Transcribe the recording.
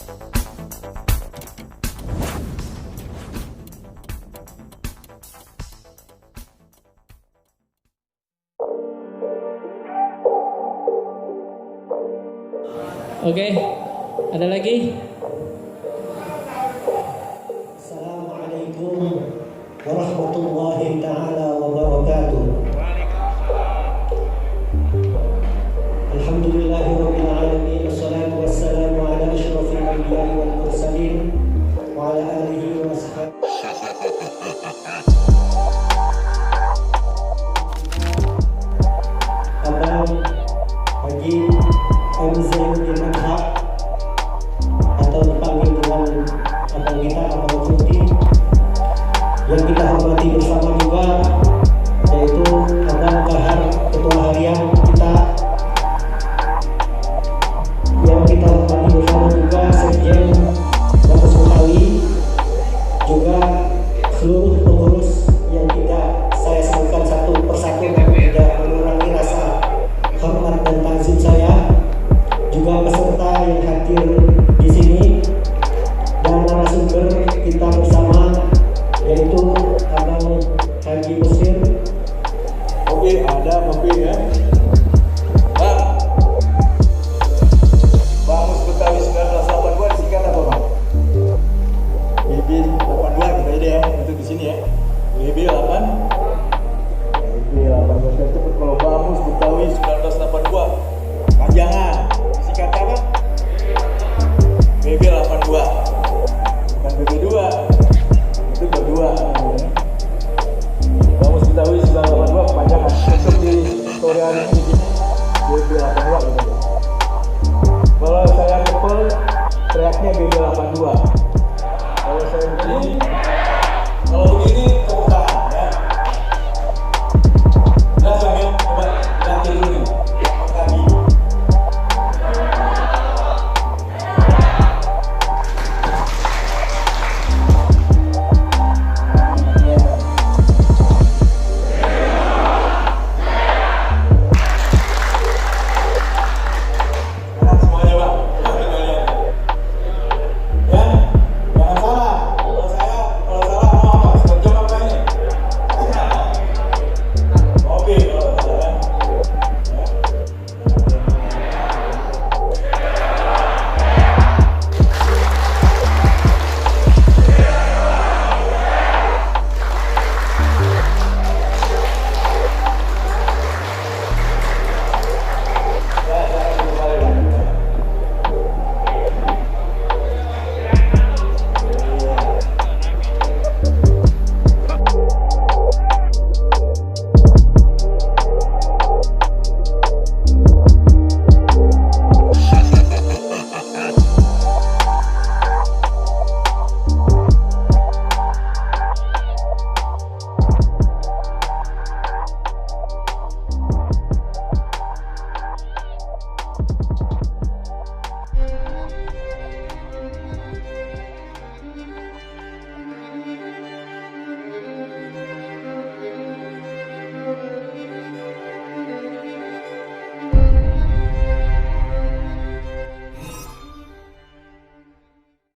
Oke, ada lagi? Assalamualaikum warahmatullahi ta'ala wabarakatuh. Alhamdulillahirabbil alamin, wassalatu wassalamu ala asyrafil anbiya'i wal mursalin wa ala alihi wa sahbihi. Abang Haji M. Zainuddin Adha atau dipanggil dengan abang kita, Abang Futi, yang kita hormati bersama juga, yaitu Abang Kahar, Ketua Harian kita, yang kita hormati bersama juga Sekjen Bagus Betawi, juga seluruh pengurus yang tidak saya sebutkan satu persatu dan tidak mengurangi rasa hormat dan takzim saya, juga peserta yang hadir di sini dan narasumber kita bersama, yaitu Abang Haji Muslim